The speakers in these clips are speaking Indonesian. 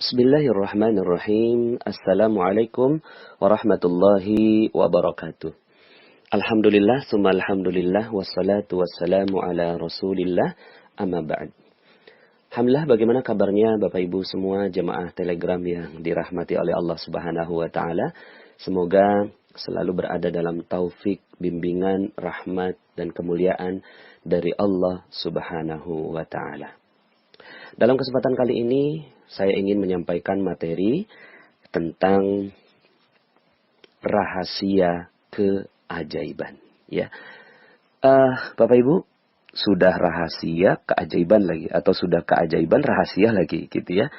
Bismillahirrahmanirrahim. Assalamualaikum warahmatullahi wabarakatuh. Alhamdulillah, summa alhamdulillah, wassalatu wassalamu ala rasulillah, amma ba'd. Alhamdulillah, bagaimana kabarnya Bapak Ibu semua jemaah Telegram yang dirahmati oleh Allah Subhanahu wa Ta'ala. Semoga selalu berada dalam taufik, bimbingan, rahmat, dan kemuliaan dari Allah Subhanahu wa Ta'ala. Dalam kesempatan kali ini, saya ingin menyampaikan materi tentang rahasia keajaiban. Ya, Bapak Ibu, sudah rahasia keajaiban lagi, atau sudah keajaiban rahasia lagi, gitu ya.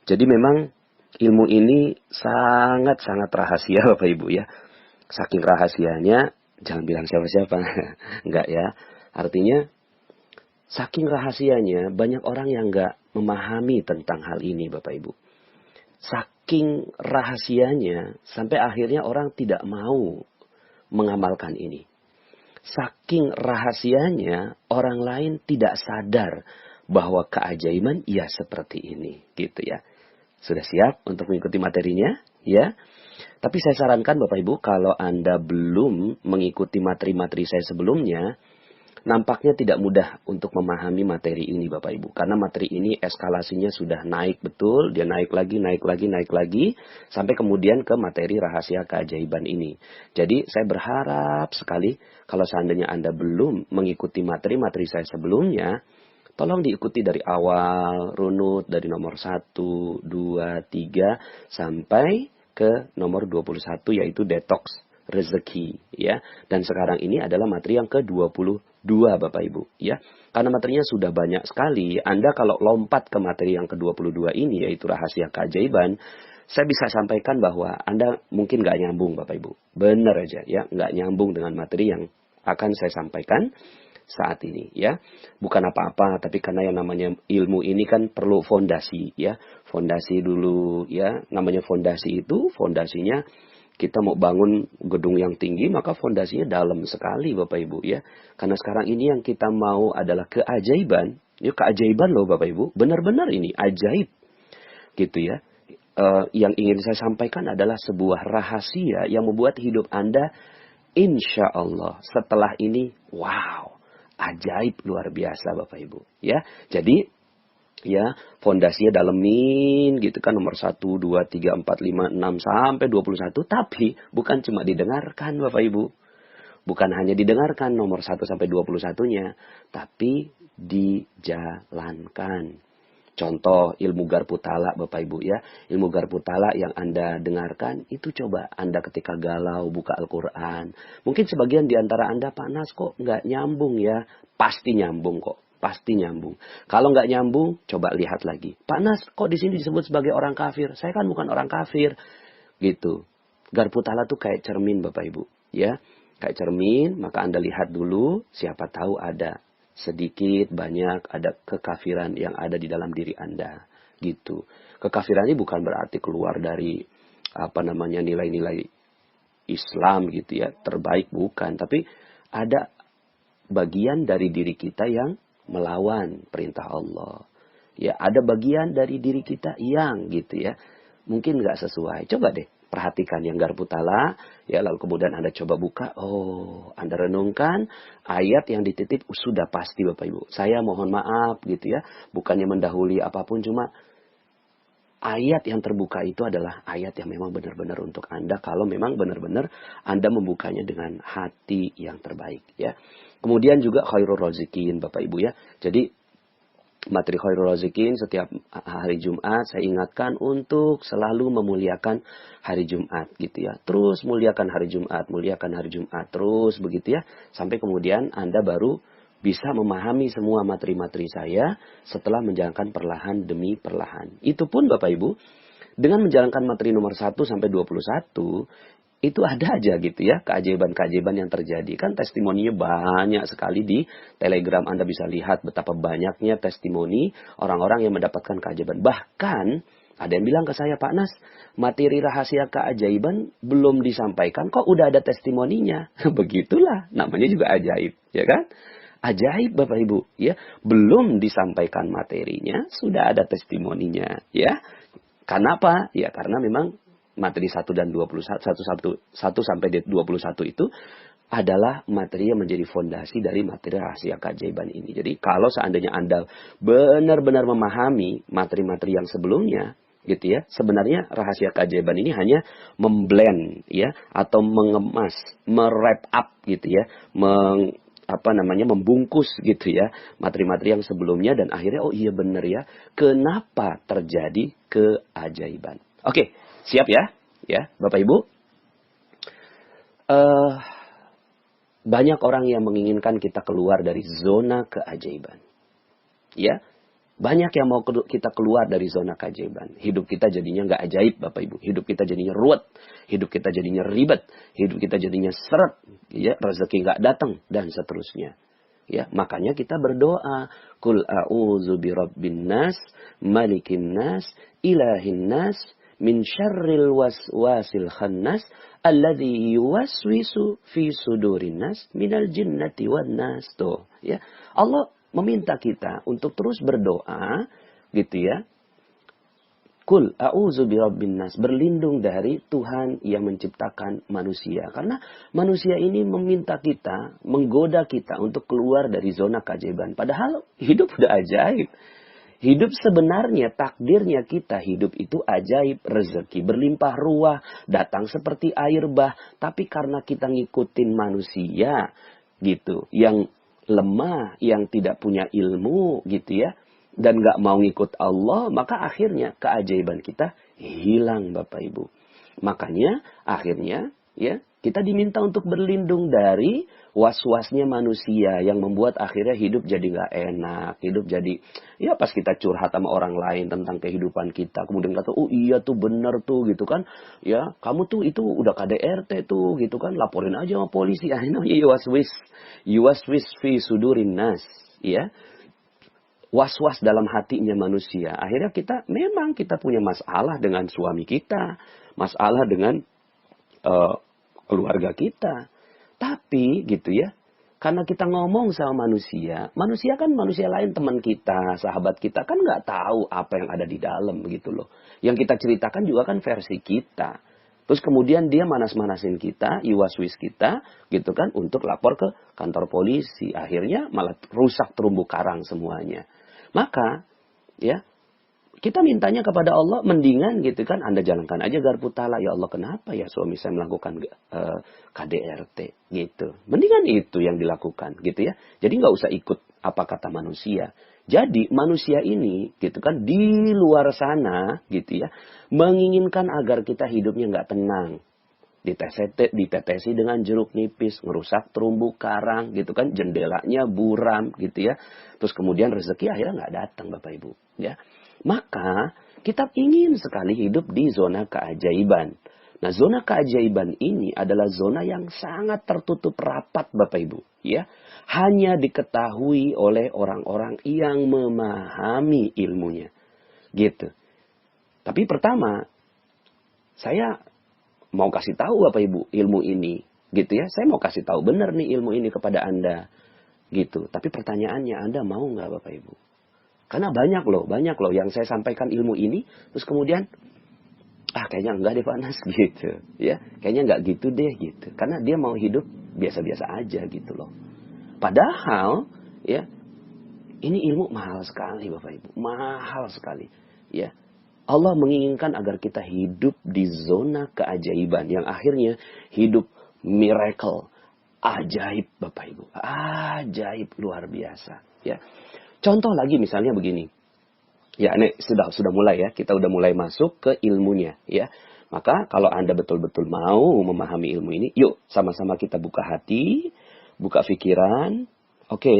Jadi memang ilmu ini sangat-sangat rahasia, Bapak Ibu ya. Saking rahasianya, jangan bilang siapa-siapa, enggak ya. Artinya, saking rahasianya, banyak orang yang enggak memahami tentang hal ini, Bapak Ibu. Saking rahasianya, sampai akhirnya orang tidak mau mengamalkan ini. Saking rahasianya, orang lain tidak sadar bahwa keajaiban ya seperti ini, gitu ya. Sudah siap untuk mengikuti materinya? Ya. Tapi saya sarankan Bapak Ibu, kalau Anda belum mengikuti materi-materi saya sebelumnya, nampaknya tidak mudah untuk memahami materi ini Bapak Ibu. Karena materi ini eskalasinya sudah naik betul. Dia naik lagi, naik lagi, naik lagi. Sampai kemudian ke materi rahasia keajaiban ini. Jadi saya berharap sekali kalau seandainya Anda belum mengikuti materi-materi saya sebelumnya, tolong diikuti dari awal, runut dari nomor 1, 2, 3, sampai ke nomor 21 yaitu detox rezeki ya. Dan sekarang ini adalah materi yang ke-22 Bapak Ibu ya. Karena materinya sudah banyak sekali, Anda kalau lompat ke materi yang ke-22 ini yaitu rahasia keajaiban, saya bisa sampaikan bahwa Anda mungkin nggak nyambung Bapak Ibu. Benar aja ya, nggak nyambung dengan materi yang akan saya sampaikan saat ini ya. Bukan apa-apa, tapi karena yang namanya ilmu ini kan perlu fondasi ya. Fondasi dulu ya. Namanya fondasi itu, fondasinya kita mau bangun gedung yang tinggi, maka fondasinya dalam sekali Bapak Ibu ya. Karena sekarang ini yang kita mau adalah keajaiban. Ya, keajaiban loh Bapak Ibu. Benar-benar ini ajaib. Gitu ya. Yang ingin saya sampaikan adalah sebuah rahasia yang membuat hidup Anda insya Allah setelah ini wow. Ajaib luar biasa Bapak Ibu ya. Jadi ya, fondasinya dalemin gitu kan nomor 1, 2, 3, 4, 5, 6 sampai 21. Tapi bukan cuma didengarkan Bapak Ibu. Bukan hanya didengarkan nomor 1 sampai 21-nya, tapi dijalankan. Contoh ilmu garpu talak Bapak Ibu ya. Ilmu garpu talak yang Anda dengarkan itu coba Anda ketika galau buka Al-Quran. Mungkin sebagian di antara Anda, Pak Nas kok nggak nyambung ya. Pasti nyambung kok. Pasti nyambung. Kalau nggak nyambung, coba lihat lagi. Pak Nas, kok di sini disebut sebagai orang kafir? Saya kan bukan orang kafir. Gitu. Garpu talak tuh kayak cermin Bapak Ibu. Ya, kayak cermin, maka Anda lihat dulu. Siapa tahu ada sedikit, banyak, ada kekafiran yang ada di dalam diri Anda. Gitu. Kekafiran ini bukan berarti keluar dari nilai-nilai Islam gitu ya. Terbaik bukan. Tapi ada bagian dari diri kita yang melawan perintah Allah. Ya, ada bagian dari diri kita yang gitu ya. Mungkin nggak sesuai. Coba deh perhatikan yang garpu tala. Ya, lalu kemudian Anda coba buka. Oh, Anda renungkan ayat yang dititip sudah pasti Bapak Ibu. Saya mohon maaf gitu ya. Bukannya mendahului apapun, cuma ayat yang terbuka itu adalah ayat yang memang benar-benar untuk Anda. Kalau memang benar-benar Anda membukanya dengan hati yang terbaik ya. Kemudian juga khairul razikin Bapak Ibu ya. Jadi materi khairul razikin setiap hari Jumat saya ingatkan untuk selalu memuliakan hari Jumat gitu ya. Terus muliakan hari Jumat, muliakan hari Jumat terus begitu ya. Sampai kemudian Anda baru bisa memahami semua materi-materi saya setelah menjalankan perlahan demi perlahan. Itu pun Bapak Ibu, dengan menjalankan materi nomor 1 sampai 21, itu ada aja gitu ya, keajaiban-keajaiban yang terjadi. Kan testimoninya banyak sekali di Telegram. Anda bisa lihat betapa banyaknya testimoni orang-orang yang mendapatkan keajaiban. Bahkan ada yang bilang ke saya, Pak Nas, materi rahasia keajaiban belum disampaikan, kok udah ada testimoninya. Begitulah, namanya juga ajaib, ya kan? Ajaib Bapak Ibu, ya. Belum disampaikan materinya, sudah ada testimoninya, ya. Kenapa? Ya karena memang materi 1 dan 1 sampai 21 itu adalah materi yang menjadi fondasi dari materi rahasia keajaiban ini. Jadi kalau seandainya Anda benar-benar memahami materi-materi yang sebelumnya, gitu ya, sebenarnya rahasia keajaiban ini hanya memblend ya atau mengemas, merap up gitu ya, membungkus gitu ya materi-materi yang sebelumnya, dan akhirnya oh iya benar ya, kenapa terjadi keajaiban. Oke, siap ya Bapak Ibu. Banyak orang yang menginginkan kita keluar dari zona keajaiban. Ya, banyak yang mau kita keluar dari zona keajaiban. Hidup kita jadinya nggak ajaib, Bapak Ibu. Hidup kita jadinya ruwet. Hidup kita jadinya ribet. Hidup kita jadinya seret. Ya, rezeki nggak datang dan seterusnya. Ya, makanya kita berdoa, Qul a'udzu birabbin nas, malikin nas, ilahin nas, min syarril waswasil khannas, alladzi yuwaswisu fi sudurin nas minal jinnati wan nas. Tuh, ya. Allah meminta kita untuk terus berdoa, gitu ya. Qul a'udzu birabbin nas, berlindung dari Tuhan yang menciptakan manusia. Karena manusia ini meminta kita, menggoda kita untuk keluar dari zona keajaiban. Padahal hidup udah ajaib. Hidup sebenarnya, takdirnya kita hidup itu ajaib, rezeki berlimpah ruah, datang seperti air bah. Tapi karena kita ngikutin manusia, gitu, yang lemah, yang tidak punya ilmu, gitu ya, dan gak mau ngikut Allah, maka akhirnya keajaiban kita hilang, Bapak Ibu. Makanya akhirnya ya kita diminta untuk berlindung dari was-wasnya manusia yang membuat akhirnya hidup jadi gak enak. Hidup jadi, ya pas kita curhat sama orang lain tentang kehidupan kita, kemudian kata, oh iya tuh bener tuh gitu kan. Ya kamu tuh itu udah KDRT tuh gitu kan, laporin aja sama polisi. I know you waswis fi sudurin nas. Ya, was-was dalam hatinya manusia. Akhirnya kita punya masalah dengan suami kita, masalah dengan keluarga kita. Tapi gitu ya, karena kita ngomong sama manusia, manusia kan manusia lain, teman kita, sahabat kita kan nggak tahu apa yang ada di dalam gitu loh. Yang kita ceritakan juga kan versi kita. Terus kemudian dia manas-manasin kita, iwaswis kita, gitu kan, untuk lapor ke kantor polisi. Akhirnya malah rusak terumbu karang semuanya. Maka, ya, kita mintanya kepada Allah, mendingan gitu kan, Anda jalankan aja garpu tala. Ya Allah, kenapa ya suami saya melakukan KDRT gitu. Mendingan itu yang dilakukan gitu ya. Jadi nggak usah ikut apa kata manusia. Jadi manusia ini gitu kan di luar sana gitu ya, menginginkan agar kita hidupnya nggak tenang. Ditetesi dengan jeruk nipis, ngerusak terumbu karang gitu kan, jendelanya buram gitu ya. Terus kemudian rezeki akhirnya nggak datang, Bapak Ibu ya. Maka kita ingin sekali hidup di zona keajaiban. Nah, zona keajaiban ini adalah zona yang sangat tertutup rapat, Bapak Ibu ya. Hanya diketahui oleh orang-orang yang memahami ilmunya gitu. Tapi pertama, saya mau kasih tahu Bapak Ibu ilmu ini gitu ya. Saya mau kasih tahu benar nih ilmu ini kepada Anda gitu. Tapi pertanyaannya, Anda mau nggak Bapak Ibu? Karena banyak loh yang saya sampaikan ilmu ini, terus kemudian kayaknya enggak deh Pak Nas gitu ya. Kayaknya enggak gitu deh gitu. Karena dia mau hidup biasa-biasa aja gitu loh. Padahal ya, ini ilmu mahal sekali Bapak Ibu, mahal sekali ya. Allah menginginkan agar kita hidup di zona keajaiban yang akhirnya hidup miracle, ajaib Bapak Ibu, ajaib luar biasa ya. Contoh lagi misalnya begini. Ya, ini sudah mulai ya, kita udah mulai masuk ke ilmunya ya. Maka kalau Anda betul-betul mau memahami ilmu ini, yuk sama-sama kita buka hati, buka pikiran. Oke,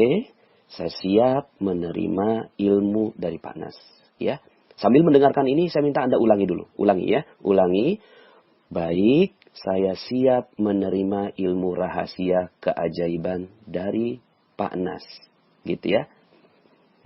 saya siap menerima ilmu dari Pak Nas ya. Sambil mendengarkan ini, saya minta Anda ulangi dulu. Ulangi ya. Ulangi. Baik, saya siap menerima ilmu rahasia keajaiban dari Pak Nas. Gitu ya.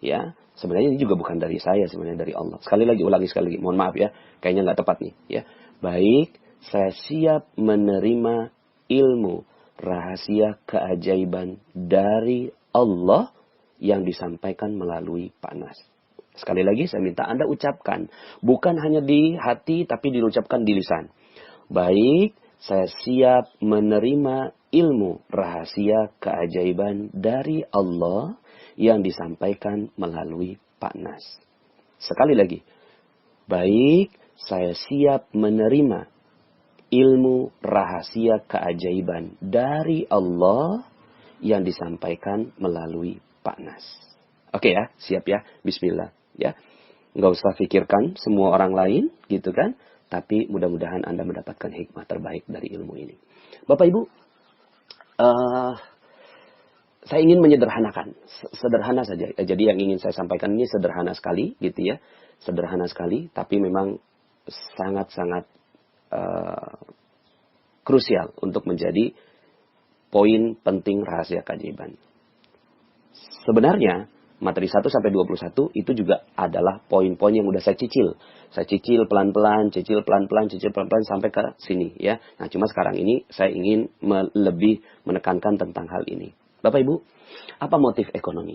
Ya, sebenarnya ini juga bukan dari saya, sebenarnya dari Allah. Sekali lagi, ulangi sekali lagi. Mohon maaf ya. Kayaknya nggak tepat nih. Ya. Baik, saya siap menerima ilmu rahasia keajaiban dari Allah yang disampaikan melalui Pak Nas. Sekali lagi saya minta Anda ucapkan. Bukan hanya di hati tapi diucapkan di lisan. Baik, saya siap menerima ilmu rahasia keajaiban dari Allah yang disampaikan melalui Pak Nas. Sekali lagi. Baik, saya siap menerima ilmu rahasia keajaiban dari Allah yang disampaikan melalui Pak Nas. Oke ya, siap ya, bismillah. Ya, nggak usah pikirkan semua orang lain, gitu kan. Tapi mudah-mudahan Anda mendapatkan hikmah terbaik dari ilmu ini. Bapak Ibu, saya ingin menyederhanakan, sederhana saja. Jadi yang ingin saya sampaikan ini sederhana sekali, gitu ya. Sederhana sekali, tapi memang sangat-sangat krusial untuk menjadi poin penting rahasia keajaiban. Sebenarnya, materi 1 sampai 21 itu juga adalah poin-poin yang udah saya cicil. Saya cicil pelan-pelan sampai ke sini ya. Nah, cuma sekarang ini saya ingin lebih menekankan tentang hal ini. Bapak Ibu, apa motif ekonomi?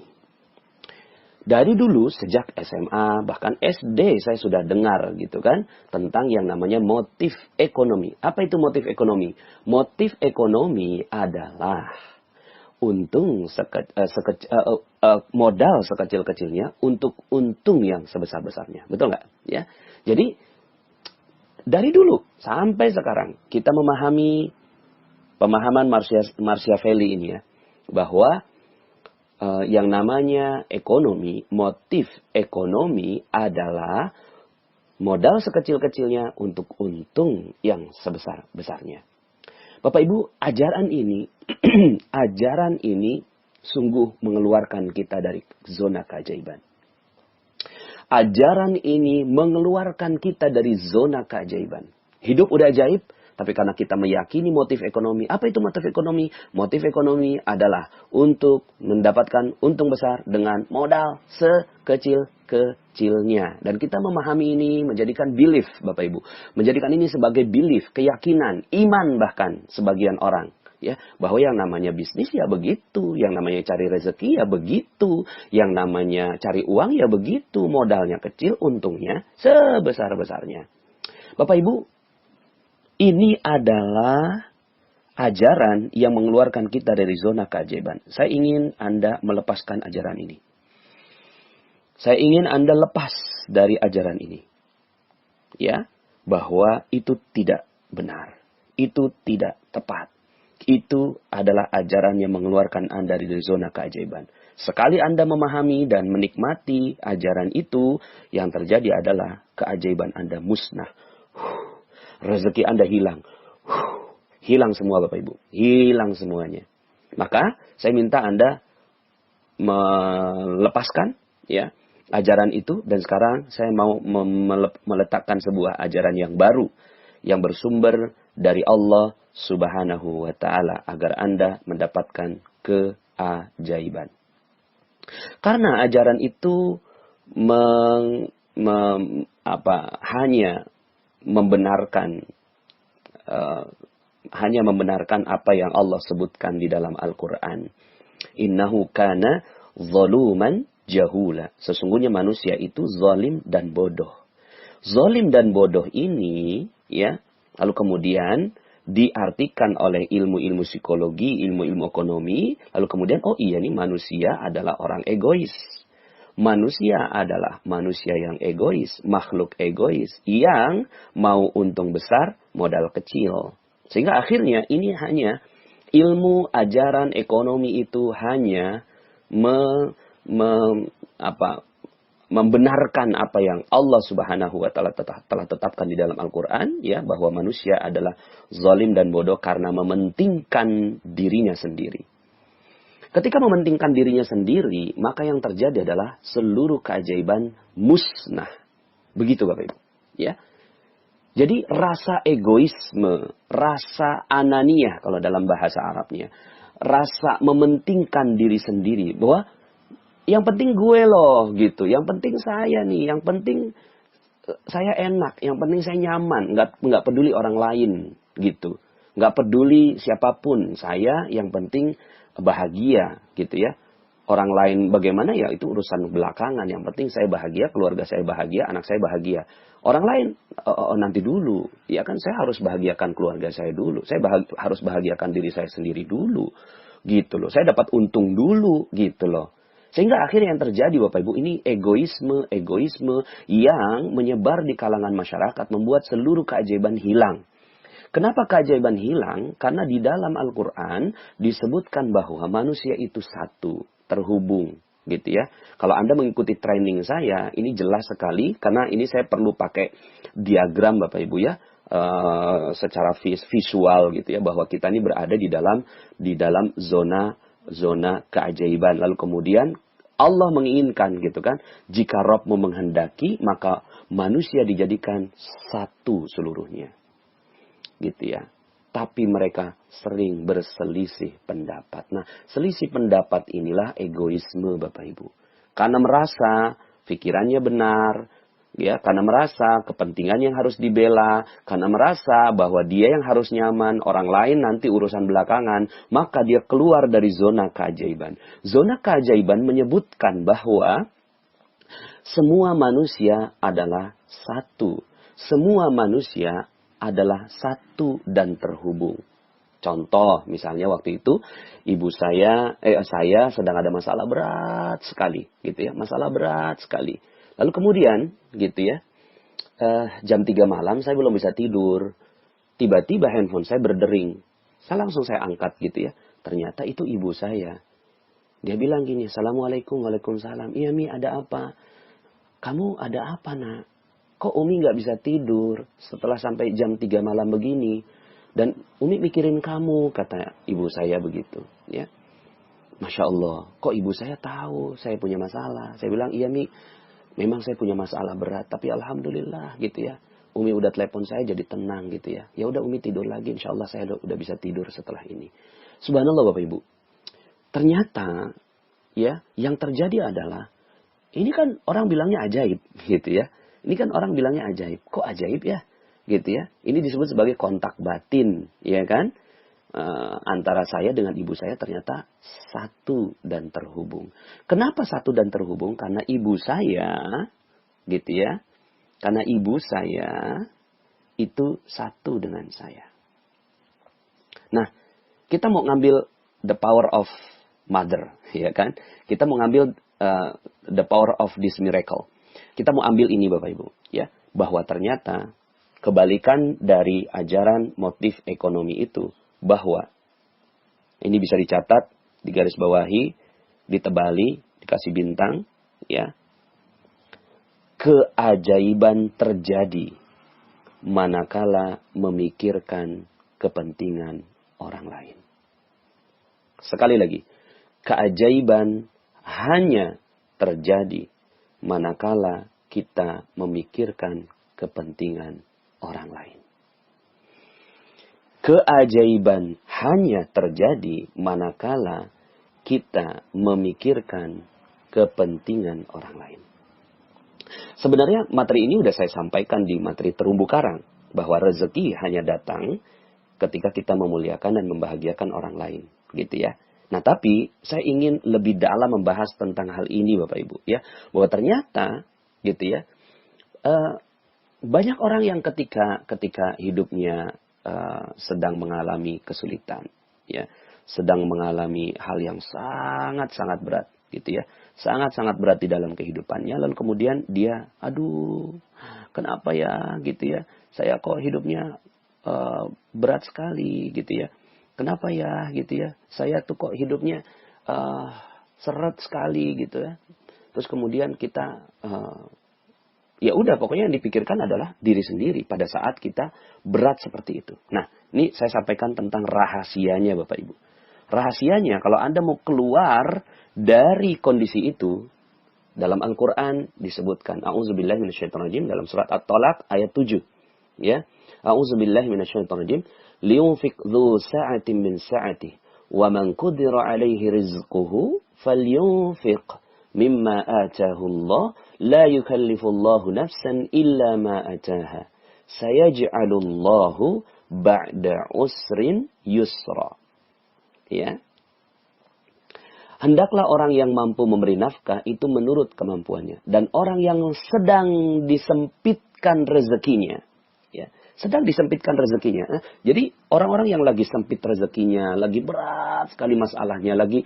Dari dulu sejak SMA bahkan SD saya sudah dengar gitu kan tentang yang namanya motif ekonomi. Apa itu motif ekonomi? Motif ekonomi adalah modal sekecil-kecilnya untuk untung yang sebesar-besarnya. Betul nggak? Ya. Jadi dari dulu sampai sekarang kita memahami pemahaman Machiavelli ini ya, bahwa yang namanya ekonomi, motif ekonomi adalah modal sekecil-kecilnya untuk untung yang sebesar-besarnya. Bapak Ibu, ajaran ini sungguh mengeluarkan kita dari zona keajaiban. Ajaran ini mengeluarkan kita dari zona keajaiban. Hidup udah ajaib, tapi karena kita meyakini motif ekonomi. Apa itu motif ekonomi? Motif ekonomi adalah untuk mendapatkan untung besar dengan modal sekecil-kecilnya. Dan kita memahami ini menjadikan belief, Bapak Ibu. Menjadikan ini sebagai belief, keyakinan, iman bahkan sebagian orang. Ya, bahwa yang namanya bisnis ya begitu, yang namanya cari rezeki ya begitu, yang namanya cari uang ya begitu, modalnya kecil, untungnya sebesar-besarnya. Bapak Ibu, ini adalah ajaran yang mengeluarkan kita dari zona keajaiban. Saya ingin Anda melepaskan ajaran ini. Saya ingin Anda lepas dari ajaran ini. Ya, bahwa itu tidak benar. Itu tidak tepat. Itu adalah ajaran yang mengeluarkan Anda dari zona keajaiban. Sekali Anda memahami dan menikmati ajaran itu, yang terjadi adalah keajaiban Anda musnah. Rezeki Anda hilang. Hilang semua Bapak Ibu. Hilang semuanya. Maka saya minta Anda melepaskan ya ajaran itu. Dan sekarang saya mau meletakkan sebuah ajaran yang baru. Yang bersumber dari Allah Subhanahu wa Ta'ala. Agar Anda mendapatkan keajaiban. Karena ajaran itu hanya membenarkan apa yang Allah sebutkan di dalam Al-Quran. Innahu kana zaluman jahula. Sesungguhnya manusia itu zalim dan bodoh. Zalim dan bodoh ini ya, lalu kemudian diartikan oleh ilmu-ilmu psikologi, ilmu-ilmu ekonomi, lalu kemudian oh iya nih manusia adalah orang egois. Manusia adalah manusia yang egois, makhluk egois, yang mau untung besar, modal kecil. Sehingga akhirnya ini hanya ilmu ajaran ekonomi itu hanya membenarkan apa yang Allah Subhanahu wa Ta'ala telah tetapkan di dalam Al-Quran, ya, bahwa manusia adalah zalim dan bodoh karena mementingkan dirinya sendiri. Ketika mementingkan dirinya sendiri, maka yang terjadi adalah seluruh keajaiban musnah. Begitu Bapak Ibu. Ya. Jadi rasa egoisme, rasa ananiyah kalau dalam bahasa Arabnya. Rasa mementingkan diri sendiri. Bahwa yang penting gue loh gitu. Yang penting saya nih. Yang penting saya enak. Yang penting saya nyaman. Nggak peduli orang lain gitu. Nggak peduli siapapun. Saya yang penting bahagia gitu ya. Orang lain bagaimana ya itu urusan belakangan. Yang penting saya bahagia, keluarga saya bahagia, anak saya bahagia. Orang lain nanti dulu. Ya kan saya harus bahagiakan keluarga saya dulu. Saya harus bahagiakan diri saya sendiri dulu. Gitu loh. Saya dapat untung dulu gitu loh. Sehingga akhirnya yang terjadi Bapak Ibu ini egoisme yang menyebar di kalangan masyarakat membuat seluruh keajaiban hilang. Kenapa keajaiban hilang? Karena di dalam Al-Quran disebutkan bahwa manusia itu satu, terhubung. Gitu ya. Kalau Anda mengikuti training saya, ini jelas sekali. Karena ini saya perlu pakai diagram Bapak Ibu ya. Secara visual gitu ya. Bahwa kita ini berada di dalam zona keajaiban. Lalu kemudian Allah menginginkan gitu kan. Jika Rabb menghendaki, maka manusia dijadikan satu seluruhnya. Gitu ya. Tapi mereka sering berselisih pendapat. Nah, selisih pendapat inilah egoisme Bapak Ibu. Karena merasa pikirannya benar, ya, karena merasa kepentingan yang harus dibela, karena merasa bahwa dia yang harus nyaman, orang lain nanti urusan belakangan, maka dia keluar dari zona keajaiban. Zona keajaiban menyebutkan bahwa semua manusia adalah satu. Semua manusia adalah satu dan terhubung. Contoh, misalnya waktu itu saya sedang ada masalah berat sekali, gitu ya, masalah berat sekali. Lalu kemudian, gitu ya, jam 3 malam saya belum bisa tidur. Tiba-tiba handphone saya berdering. Saya angkat gitu ya. Ternyata itu ibu saya. Dia bilang gini, Assalamualaikum, Waalaikumsalam. Iya Mi, ada apa? Kamu ada apa nak? Kok Umi nggak bisa tidur setelah sampai jam 3 malam begini? Dan Umi mikirin kamu, kata ibu saya begitu. Ya, Masya Allah, kok ibu saya tahu saya punya masalah? Saya bilang, iya Mi, memang saya punya masalah berat. Tapi Alhamdulillah gitu ya. Umi udah telepon saya jadi tenang gitu ya. Ya udah Umi tidur lagi, Insya Allah saya udah bisa tidur setelah ini. Subhanallah Bapak Ibu. Ternyata ya yang terjadi adalah, ini kan orang bilangnya ajaib gitu ya. Ini kan orang bilangnya ajaib. Kok ajaib ya? Gitu ya. Ini disebut sebagai kontak batin, ya kan? Antara saya dengan ibu saya ternyata satu dan terhubung. Kenapa satu dan terhubung? Karena ibu saya, gitu ya. Karena ibu saya itu satu dengan saya. Nah, kita mau ngambil the power of mother, ya kan? Kita mau ngambil the power of this miracle. Kita mau ambil ini Bapak Ibu, ya, bahwa ternyata kebalikan dari ajaran motif ekonomi itu, bahwa ini bisa dicatat, digarisbawahi, ditebali, dikasih bintang, ya. Keajaiban terjadi manakala memikirkan kepentingan orang lain. Sekali lagi, keajaiban hanya terjadi manakala kita memikirkan kepentingan orang lain. Keajaiban hanya terjadi manakala kita memikirkan kepentingan orang lain. Sebenarnya materi ini sudah saya sampaikan di materi terumbu karang, bahwa rezeki hanya datang ketika kita memuliakan dan membahagiakan orang lain, gitu ya. Nah, tapi saya ingin lebih dalam membahas tentang hal ini Bapak Ibu ya, bahwa ternyata gitu ya, banyak orang yang ketika hidupnya sedang mengalami kesulitan, ya, sedang mengalami hal yang sangat-sangat berat, gitu ya, sangat-sangat berat di dalam kehidupannya, lalu kemudian dia, aduh, kenapa ya, gitu ya, saya kok hidupnya berat sekali, gitu ya. Kenapa ya, gitu ya, saya tuh kok hidupnya seret sekali, gitu ya. Terus kemudian kita ya udah, pokoknya yang dipikirkan adalah diri sendiri pada saat kita berat seperti itu. Nah, ini saya sampaikan tentang rahasianya Bapak Ibu. Rahasianya, kalau Anda mau keluar dari kondisi itu, dalam Al-Quran disebutkan, A'udzubillahi minasyaitonirrajim, dalam surat At-Talaq ayat 7. Ya, A'udzubillahi minasyaitonirrajim, liyunfiq dzu sa'atin min sa'atih, wa man qudira 'alaihi rizquhu falyunfiq mimma atahu Allah, la yukallifullahu nafsan illa ma ataha, sayaj'alullahu ba'da usrin yusra. Ya. Hendaklah orang yang mampu memberi nafkah itu menurut kemampuannya. Dan orang yang sedang disempitkan rezekinya. Ya, sedang disempitkan rezekinya. Jadi orang-orang yang lagi sempit rezekinya, lagi berat sekali masalahnya, lagi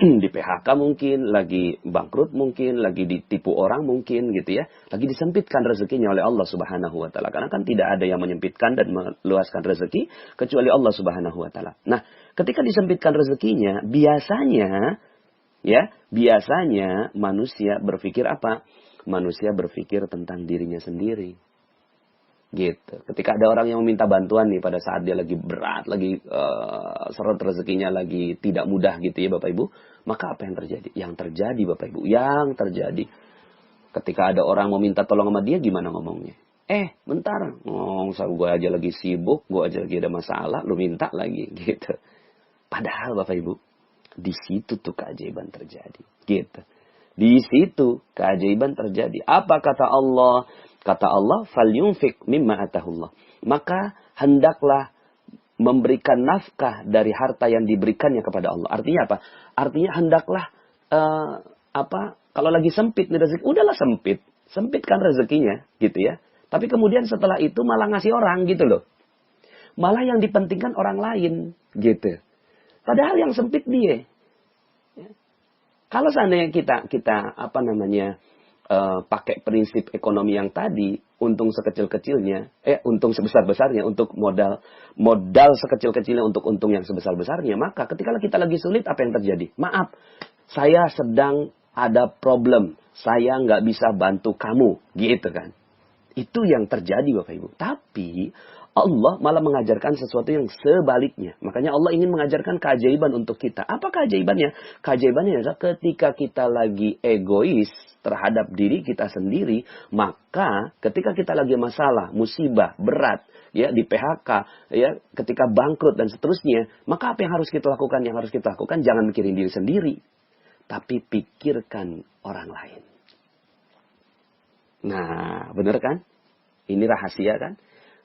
di PHK mungkin, lagi bangkrut mungkin, lagi ditipu orang mungkin gitu ya. Lagi disempitkan rezekinya oleh Allah Subhanahu wa taala. Karena kan tidak ada yang menyempitkan dan meluaskan rezeki kecuali Allah Subhanahu wa taala. Nah, ketika disempitkan rezekinya, biasanya manusia berpikir apa? Manusia berpikir tentang dirinya sendiri. Gitu. Ketika ada orang yang meminta bantuan nih pada saat dia lagi berat, lagi seret rezekinya lagi tidak mudah gitu ya Bapak Ibu, maka apa yang terjadi? Yang terjadi Bapak Ibu, yang terjadi ketika ada orang mau minta tolong sama dia, gimana ngomongnya? Bentar, gue aja lagi sibuk, gue aja lagi ada masalah, lu minta lagi gitu. Padahal Bapak Ibu, di situ tuh keajaiban terjadi, gitu. Di situ keajaiban terjadi. Apa kata Allah? Kata Allah, "Falyunfik mimma atahullah." Maka hendaklah memberikan nafkah dari harta yang diberikannya kepada Allah. Artinya apa? Artinya hendaklah kalau lagi sempit nih rezeki, udahlah sempit. Sempitkan rezekinya, gitu ya. Tapi kemudian setelah itu malah ngasih orang gitu loh. Malah yang dipentingkan orang lain, gitu. Padahal yang sempit dia. Kalau seandainya kita pakai prinsip ekonomi yang tadi, untung sekecil-kecilnya, untung sebesar-besarnya untuk modal sekecil-kecilnya untuk untung yang sebesar-besarnya, maka ketika kita lagi sulit, apa yang terjadi? Maaf, saya sedang ada problem, saya nggak bisa bantu kamu, gitu kan? Itu yang terjadi Bapak Ibu. Tapi Allah malah mengajarkan sesuatu yang sebaliknya. Makanya Allah ingin mengajarkan keajaiban untuk kita. Apa keajaibannya? Keajaibannya adalah ketika kita lagi egois terhadap diri kita sendiri, maka ketika kita lagi masalah, musibah, berat, ya di PHK, ya ketika bangkrut dan seterusnya, maka apa yang harus kita lakukan? Yang harus kita lakukan jangan mikirin diri sendiri, tapi pikirkan orang lain. Nah, benar kan? Ini rahasia kan?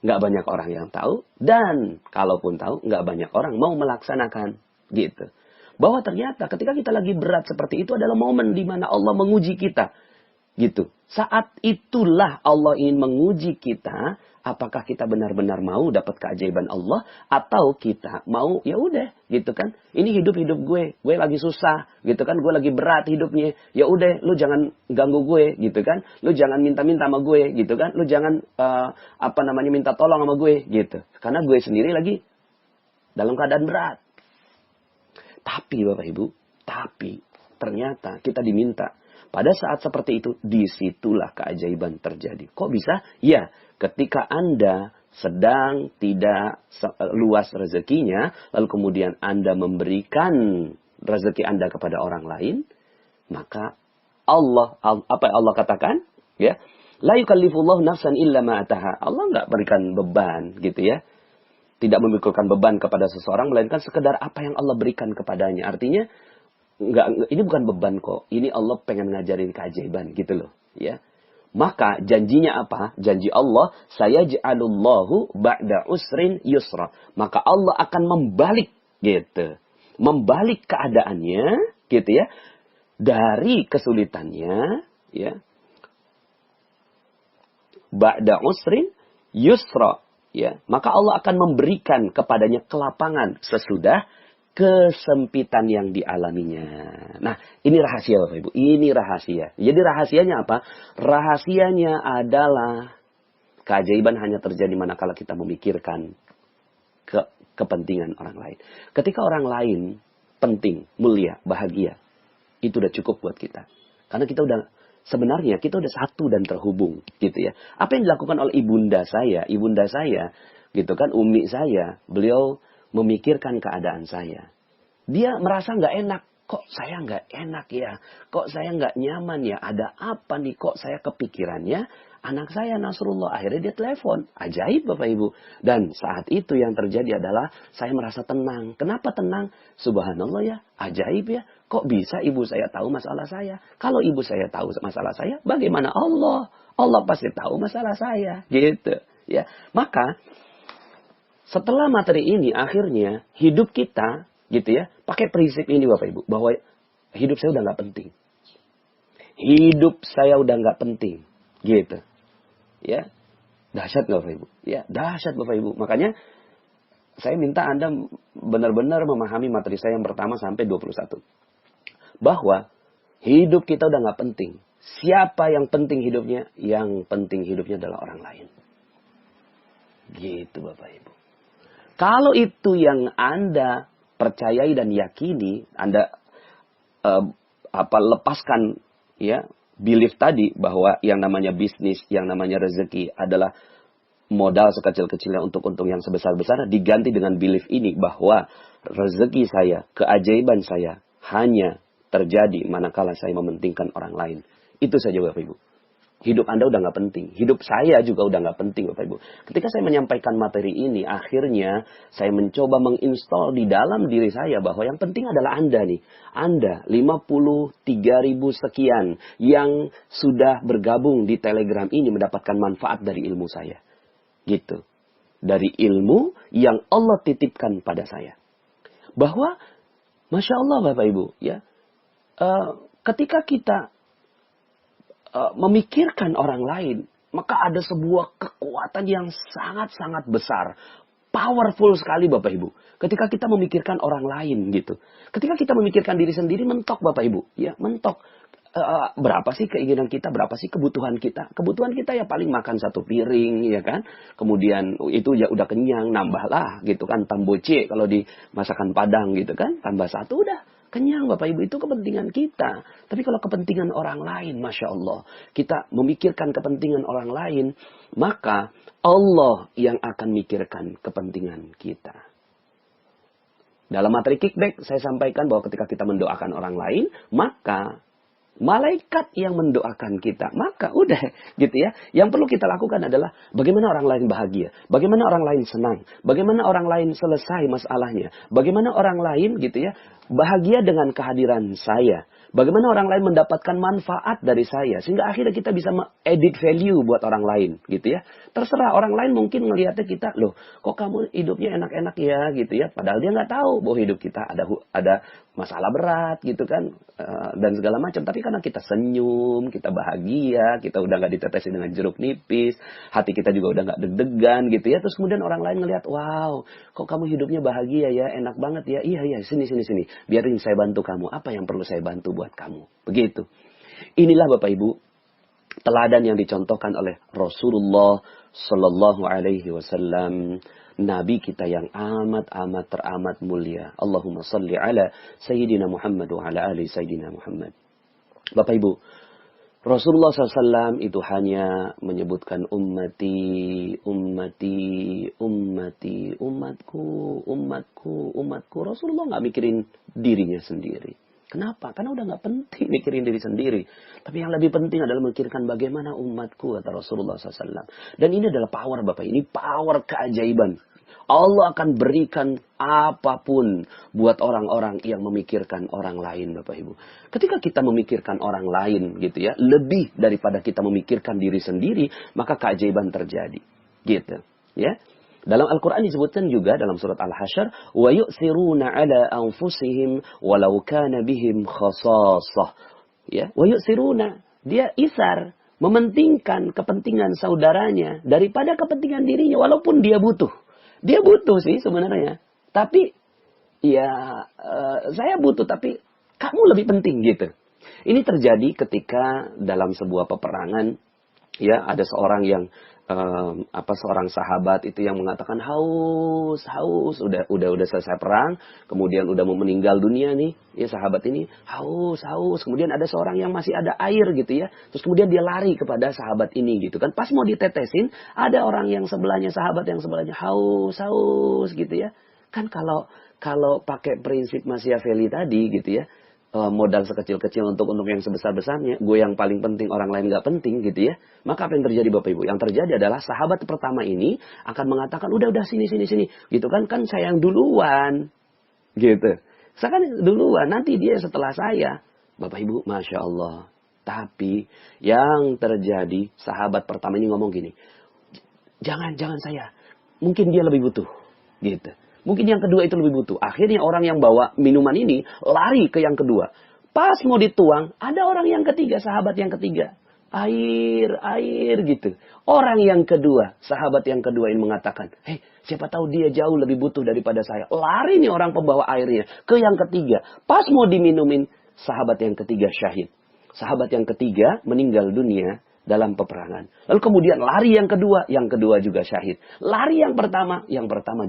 Nggak banyak orang yang tahu, dan kalaupun tahu, nggak banyak orang mau melaksanakan. Gitu. Bahwa ternyata ketika kita lagi berat seperti itu adalah momen di mana Allah menguji kita. Gitu. Saat itulah Allah ingin menguji kita, apakah kita benar-benar mau dapat keajaiban Allah, atau kita mau ya udah gitu kan. Ini hidup gue lagi susah gitu kan, gue lagi berat hidupnya. Ya udah, lu jangan ganggu gue gitu kan. Lu jangan minta-minta sama gue gitu kan. Lu jangan minta tolong sama gue gitu. Karena gue sendiri lagi dalam keadaan berat. Tapi Bapak Ibu, ternyata kita diminta pada saat seperti itu, disitulah keajaiban terjadi. Kok bisa? Ya, ketika Anda sedang tidak luas rezekinya, lalu kemudian Anda memberikan rezeki Anda kepada orang lain, maka apa yang Allah katakan? Ya, la yukallifullahu nafsan illa ma ataha. Allah nggak berikan beban, gitu ya. Tidak memikulkan beban kepada seseorang, melainkan sekedar apa yang Allah berikan kepadanya. Artinya, ini bukan beban kok. Ini Allah pengen ngajarin keajaiban gitu loh, ya. Maka janjinya apa? Janji Allah, sayaj'alullahu ba'da usrin yusra. Maka Allah akan membalik gitu. Membalik keadaannya gitu ya. Dari kesulitannya ya. Ba'da usrin yusra, ya. Maka Allah akan memberikan kepadanya kelapangan sesudah kesempitan yang dialaminya. Nah, ini rahasia Bapak Ibu. Ini rahasia. Jadi rahasianya apa? Rahasianya adalah keajaiban hanya terjadi manakala kita memikirkan kepentingan orang lain. Ketika orang lain penting, mulia, bahagia, itu udah cukup buat kita. Karena sebenarnya kita udah satu dan terhubung, gitu ya. Apa yang dilakukan oleh ibunda saya, gitu kan, umi saya, beliau memikirkan keadaan saya. Dia merasa nggak enak. Kok saya nggak enak ya? Kok saya nggak nyaman ya? Ada apa nih? Kok saya kepikirannya anak saya Nasrullah. Akhirnya dia telepon. Ajaib Bapak Ibu. Dan saat itu yang terjadi adalah saya merasa tenang. Kenapa tenang? Subhanallah ya. Ajaib ya. Kok bisa ibu saya tahu masalah saya? Kalau ibu saya tahu masalah saya, bagaimana Allah? Allah pasti tahu masalah saya. Gitu. Ya. Maka setelah materi ini akhirnya hidup kita gitu ya pakai prinsip ini Bapak Ibu, bahwa hidup saya udah nggak penting. Hidup saya udah nggak penting. Gitu. Ya. Dahsyat nggak Bapak Ibu? Ya, dahsyat Bapak Ibu. Makanya saya minta Anda benar-benar memahami materi saya yang pertama sampai 21. Bahwa hidup kita udah nggak penting. Siapa yang penting hidupnya? Yang penting hidupnya adalah orang lain. Gitu Bapak Ibu. Kalau itu yang Anda percayai dan yakini, Anda lepaskan ya belief tadi bahwa yang namanya bisnis, yang namanya rezeki adalah modal sekecil-kecilnya untuk untung yang sebesar-besar, diganti dengan belief ini bahwa rezeki saya, keajaiban saya hanya terjadi manakala saya mementingkan orang lain. Itu saja Bapak Ibu. Hidup Anda udah nggak penting. Hidup saya juga udah nggak penting Bapak Ibu. Ketika saya menyampaikan materi ini, akhirnya saya mencoba menginstall di dalam diri saya bahwa yang penting adalah Anda nih. Anda 53.000 sekian yang sudah bergabung di Telegram ini mendapatkan manfaat dari ilmu saya. Gitu. Dari ilmu yang Allah titipkan pada saya. Bahwa, Masya Allah Bapak Ibu, ya, ketika kita memikirkan orang lain, maka ada sebuah kekuatan yang sangat-sangat besar. Powerful sekali Bapak Ibu. Ketika kita memikirkan orang lain gitu. Ketika kita memikirkan diri sendiri, mentok Bapak Ibu. Ya, mentok. Berapa sih keinginan kita, berapa sih kebutuhan kita? Kebutuhan kita ya paling makan satu piring, ya kan? Kemudian itu ya udah kenyang, nambahlah gitu kan. Tamboce kalau di masakan Padang gitu kan. Tambah satu udah kenyang Bapak Ibu, itu kepentingan kita. Tapi kalau kepentingan orang lain, Masya Allah, kita memikirkan kepentingan orang lain, maka Allah yang akan mikirkan kepentingan kita. Dalam materi kickback, saya sampaikan bahwa ketika kita mendoakan orang lain, maka malaikat yang mendoakan kita. Maka udah gitu ya. Yang perlu kita lakukan adalah bagaimana orang lain bahagia. Bagaimana orang lain senang. Bagaimana orang lain selesai masalahnya. Bagaimana orang lain gitu ya bahagia dengan kehadiran saya. Bagaimana orang lain mendapatkan manfaat dari saya. Sehingga akhirnya kita bisa edit value buat orang lain gitu ya. Terserah orang lain mungkin ngelihatnya kita, loh kok kamu hidupnya enak-enak ya gitu ya. Padahal dia nggak tahu bahwa hidup kita ada masalah berat gitu kan. Dan segala macam. Tapi karena kita senyum, kita bahagia, kita udah nggak ditetesin dengan jeruk nipis. Hati kita juga udah nggak deg-degan gitu ya. Terus kemudian orang lain ngelihat, wow kok kamu hidupnya bahagia ya, enak banget ya. Iya, sini. Biarin saya bantu kamu. Apa yang perlu saya bantu buat kamu. Begitu. Inilah Bapak Ibu teladan yang dicontohkan oleh Rasulullah Sallallahu Alaihi Wasallam, Nabi kita yang amat teramat mulia. Allahumma salli ala Sayyidina Muhammad wa ala ali Sayyidina Muhammad. Bapak Ibu, Rasulullah SAW itu hanya menyebutkan umatku. Rasulullah nggak mikirin dirinya sendiri. Kenapa? Karena udah nggak penting mikirin diri sendiri. Tapi yang lebih penting adalah memikirkan bagaimana umatku, kata Rasulullah SAW. Dan ini adalah power Bapak. Ini power keajaiban. Allah akan berikan apapun buat orang-orang yang memikirkan orang lain Bapak Ibu. Ketika kita memikirkan orang lain gitu ya, lebih daripada kita memikirkan diri sendiri, maka keajaiban terjadi. Gitu. Ya. Dalam Al-Quran disebutkan juga dalam surat Al-Hasyr, wa yu'thiruna ala anfusihim walau kana bihim khasasah. Ya, wa yu'thiruna, dia isar, mementingkan kepentingan saudaranya daripada kepentingan dirinya walaupun dia butuh. Dia butuh sih sebenarnya. Tapi ya saya butuh tapi kamu lebih penting gitu. Ini terjadi ketika dalam sebuah peperangan ya ada seorang yang seorang sahabat itu yang mengatakan haus udah selesai perang, kemudian udah mau meninggal dunia nih ya sahabat ini haus kemudian ada seorang yang masih ada air gitu ya, terus kemudian dia lari kepada sahabat ini gitu kan, pas mau ditetesin ada orang yang sebelahnya, sahabat yang sebelahnya haus gitu ya kan. Kalau pakai prinsip Machiavelli tadi gitu ya, modal sekecil-kecil untuk yang sebesar-besarnya, gue yang paling penting, orang lain gak penting gitu ya. Maka apa yang terjadi Bapak Ibu? Yang terjadi adalah sahabat pertama ini akan mengatakan, udah sini. Gitu kan saya yang duluan. Gitu. Saya kan duluan, nanti dia setelah saya. Bapak Ibu, Masya Allah. Tapi yang terjadi, sahabat pertama ini ngomong gini, jangan saya. Mungkin dia lebih butuh. Gitu. Mungkin yang kedua itu lebih butuh. Akhirnya orang yang bawa minuman ini lari ke yang kedua. Pas mau dituang, ada orang yang ketiga, sahabat yang ketiga. Air, air gitu. Orang yang kedua, sahabat yang kedua ini mengatakan, hei, siapa tahu dia jauh lebih butuh daripada saya. Lari nih orang pembawa airnya ke yang ketiga. Pas mau diminumin, sahabat yang ketiga syahid. Sahabat yang ketiga meninggal dunia dalam peperangan. Lalu kemudian lari yang kedua juga syahid. Lari yang pertama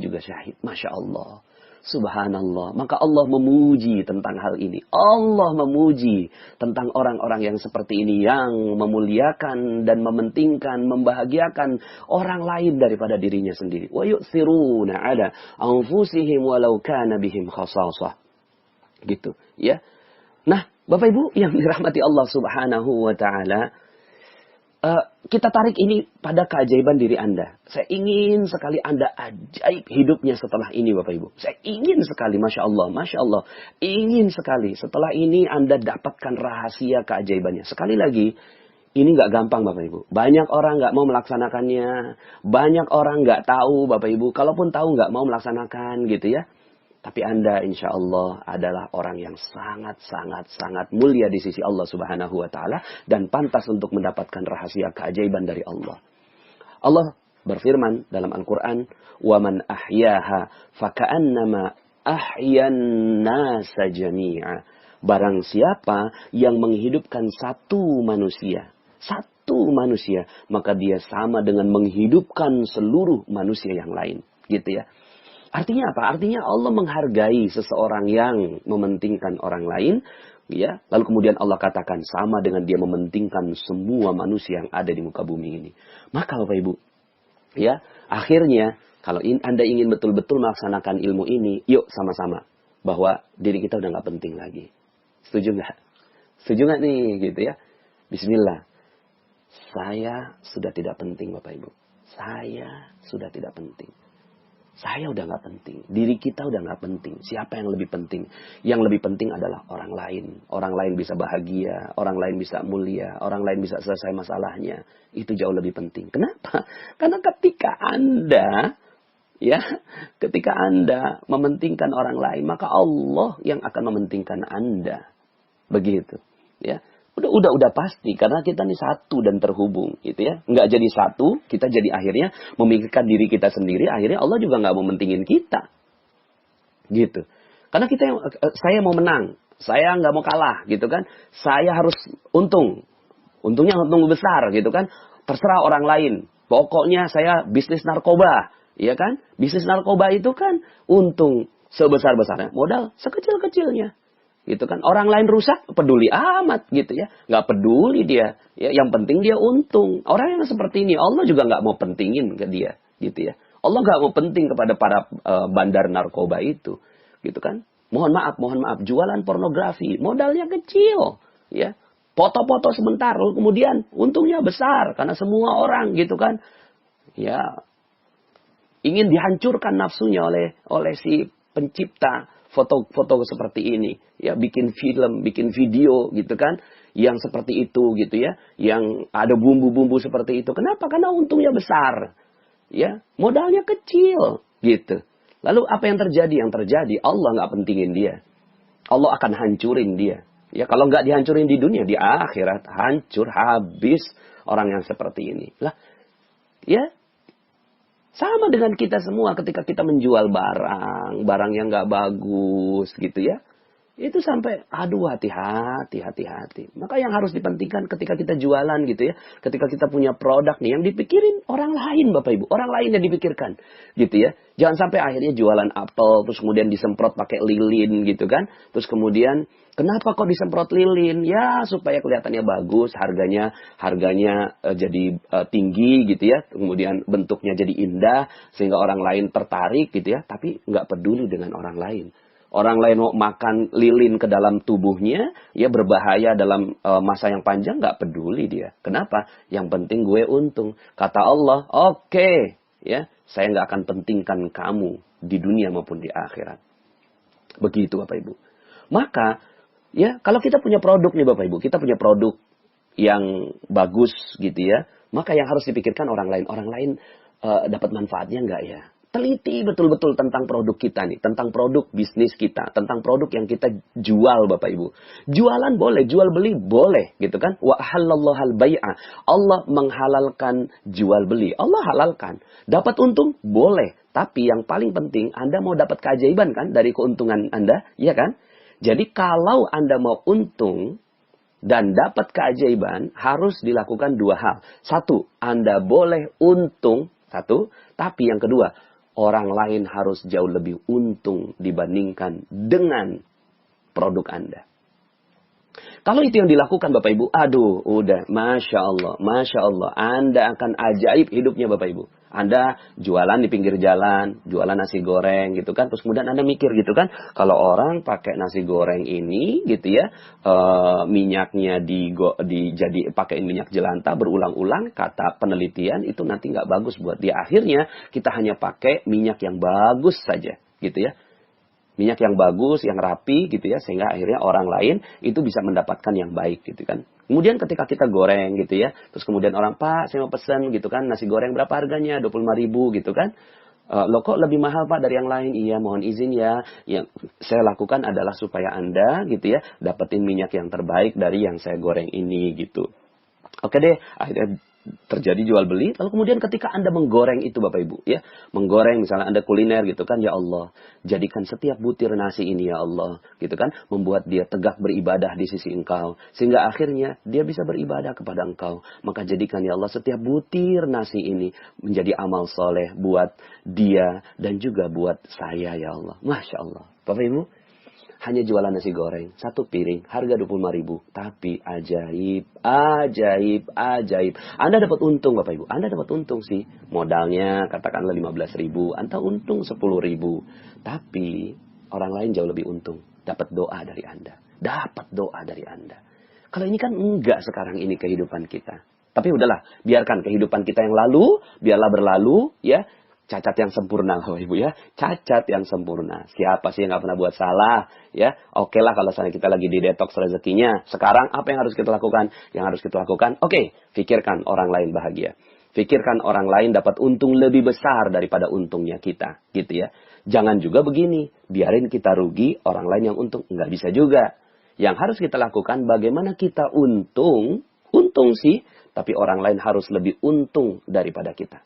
juga syahid. Masya Allah. Subhanallah. Maka Allah memuji tentang hal ini. Allah memuji tentang orang-orang yang seperti ini. Yang memuliakan dan mementingkan, membahagiakan orang lain daripada dirinya sendiri. Wa yu'thiruna ala anfusihim walau kana bihim khasasah. Gitu. Ya. Nah, Bapak Ibu yang dirahmati Allah Subhanahu wa Ta'ala, kita tarik ini pada keajaiban diri Anda. Saya ingin sekali Anda ajaib hidupnya setelah ini, Bapak Ibu. Saya ingin sekali, Masya Allah, ingin sekali setelah ini Anda dapatkan rahasia keajaibannya. Sekali lagi, ini nggak gampang, Bapak Ibu. Banyak orang nggak mau melaksanakannya. Banyak orang nggak tahu, Bapak Ibu. Kalaupun tahu nggak mau melaksanakan, gitu ya. Tapi Anda insya Allah adalah orang yang sangat mulia di sisi Allah Subhanahu wa Ta'ala. Dan pantas untuk mendapatkan rahasia keajaiban dari Allah. Allah berfirman dalam Al-Quran, وَمَنْ أَحْيَاهَا فَكَأَنَّمَا أَحْيَا النَّاسَ جَمِيعًا. Barang siapa yang menghidupkan satu manusia, maka dia sama dengan menghidupkan seluruh manusia yang lain. Gitu ya. Artinya apa? Artinya Allah menghargai seseorang yang mementingkan orang lain, ya. Lalu kemudian Allah katakan sama dengan dia mementingkan semua manusia yang ada di muka bumi ini. Maka Bapak Ibu, ya, akhirnya kalau Anda ingin betul-betul melaksanakan ilmu ini, yuk sama-sama bahwa diri kita udah nggak penting lagi. Setuju nggak? Setuju nggak nih, gitu ya? Bismillah. Saya sudah tidak penting, Bapak Ibu. Saya sudah tidak penting. Saya udah nggak penting. Diri kita udah nggak penting. Siapa yang lebih penting? Yang lebih penting adalah orang lain. Orang lain bisa bahagia. Orang lain bisa mulia. Orang lain bisa selesai masalahnya. Itu jauh lebih penting. Kenapa? Karena ketika Anda mementingkan orang lain, maka Allah yang akan mementingkan Anda. Begitu. Ya. Udah pasti karena kita nih satu dan terhubung gitu ya. Nggak jadi satu, kita jadi akhirnya memikirkan diri kita sendiri, akhirnya Allah juga nggak mau mentingin kita. Gitu. Karena saya mau menang, saya nggak mau kalah gitu kan. Saya harus untung. Untungnya untung besar gitu kan. Terserah orang lain. Pokoknya saya bisnis narkoba, ya kan? Bisnis narkoba itu kan untung sebesar-besarnya, modal sekecil-kecilnya. Gitu kan, orang lain rusak peduli amat gitu ya, nggak peduli dia ya, yang penting dia untung. Orang yang seperti ini Allah juga nggak mau pentingin ke dia gitu ya. Allah nggak mau penting kepada para bandar narkoba itu gitu kan. Mohon maaf jualan pornografi modalnya kecil ya, foto-foto sebentar lalu kemudian untungnya besar karena semua orang gitu kan ya ingin dihancurkan nafsunya oleh si pencipta foto-foto seperti ini, ya, bikin film, bikin video gitu kan, yang seperti itu gitu ya, yang ada bumbu-bumbu seperti itu. Kenapa? Karena untungnya besar, ya, modalnya kecil gitu. Lalu apa yang terjadi? Yang terjadi Allah nggak pentingin dia, Allah akan hancurin dia. Ya, kalau nggak dihancurin di dunia, di akhirat hancur habis orang yang seperti ini. Lah, ya. Sama dengan kita semua ketika kita menjual barang yang nggak bagus gitu ya. Itu sampai, aduh hati-hati. Maka yang harus dipentingkan ketika kita jualan gitu ya. Ketika kita punya produk nih, yang dipikirin orang lain Bapak Ibu. Orang lain yang dipikirkan gitu ya. Jangan sampai akhirnya jualan apel, terus kemudian disemprot pakai lilin gitu kan. Terus kemudian, kenapa kok disemprot lilin? Ya supaya kelihatannya bagus, harganya jadi tinggi gitu ya. Kemudian bentuknya jadi indah, sehingga orang lain tertarik gitu ya. Tapi nggak peduli dengan orang lain. Orang lain mau makan lilin ke dalam tubuhnya, ya berbahaya dalam masa yang panjang, nggak peduli dia. Kenapa? Yang penting gue untung. Kata Allah, oke, ya, saya nggak akan pentingkan kamu di dunia maupun di akhirat. Begitu Bapak Ibu. Maka, ya, kalau kita punya produk nih Bapak Ibu, kita punya produk yang bagus gitu ya, maka yang harus dipikirkan orang lain dapat manfaatnya nggak ya? Teliti betul-betul tentang produk kita nih, tentang produk bisnis kita, tentang produk yang kita jual Bapak Ibu. Jualan boleh, jual beli boleh gitu kan. Wa halallahu al-bai'a. Allah menghalalkan jual beli. Allah halalkan. Dapat untung boleh, tapi yang paling penting Anda mau dapat keajaiban kan dari keuntungan Anda, ya kan? Jadi kalau Anda mau untung dan dapat keajaiban, harus dilakukan dua hal. Satu, Anda boleh untung, satu. Tapi yang kedua, orang lain harus jauh lebih untung dibandingkan dengan produk Anda. Kalau itu yang dilakukan Bapak Ibu, aduh, udah, Masya Allah, Masya Allah. Anda akan ajaib hidupnya Bapak Ibu. Anda jualan di pinggir jalan, jualan nasi goreng gitu kan. Terus kemudian Anda mikir gitu kan, kalau orang pakai nasi goreng ini gitu ya, minyaknya jadi pakai minyak jelantah berulang-ulang, kata penelitian itu nanti nggak bagus buat dia. Akhirnya kita hanya pakai minyak yang bagus saja gitu ya. Minyak yang bagus, yang rapi gitu ya, sehingga akhirnya orang lain itu bisa mendapatkan yang baik gitu kan. Kemudian ketika kita goreng gitu ya, terus kemudian orang, Pak saya mau pesan gitu kan, nasi goreng berapa harganya? 25.000 gitu kan. Loh kok lebih mahal Pak dari yang lain? Iya mohon izin ya, yang saya lakukan adalah supaya Anda gitu ya, dapetin minyak yang terbaik dari yang saya goreng ini gitu. Oke deh, akhirnya terjadi jual beli. Lalu kemudian ketika Anda menggoreng itu Bapak Ibu, ya, menggoreng misalnya Anda kuliner gitu kan, ya Allah, jadikan setiap butir nasi ini ya Allah, gitu kan, membuat dia tegak beribadah di sisi Engkau, sehingga akhirnya dia bisa beribadah kepada Engkau. Maka jadikan ya Allah setiap butir nasi ini menjadi amal soleh buat dia dan juga buat saya ya Allah. Masya Allah. Bapak Ibu, hanya jualan nasi goreng, satu piring, harga 25.000. Tapi ajaib, ajaib, ajaib. Anda dapat untung Bapak Ibu. Anda dapat untung sih. Modalnya katakanlah 15.000. Anda untung 10.000. Tapi orang lain jauh lebih untung. Dapat doa dari Anda. Dapat doa dari Anda. Kalau ini kan enggak sekarang ini kehidupan kita. Tapi udahlah, biarkan kehidupan kita yang lalu, biarlah berlalu, ya. Cacat yang sempurna, Bapak Ibu ya. Cacat yang sempurna. Siapa sih yang nggak pernah buat salah? Ya, oke lah kalau misalnya kita lagi di detox rezekinya. Sekarang apa yang harus kita lakukan? Yang harus kita lakukan, oke, pikirkan orang lain bahagia. Pikirkan orang lain dapat untung lebih besar daripada untungnya kita. Gitu ya. Jangan juga begini. Biarin kita rugi, orang lain yang untung. Nggak bisa juga. Yang harus kita lakukan, bagaimana kita untung. Untung sih, tapi orang lain harus lebih untung daripada kita.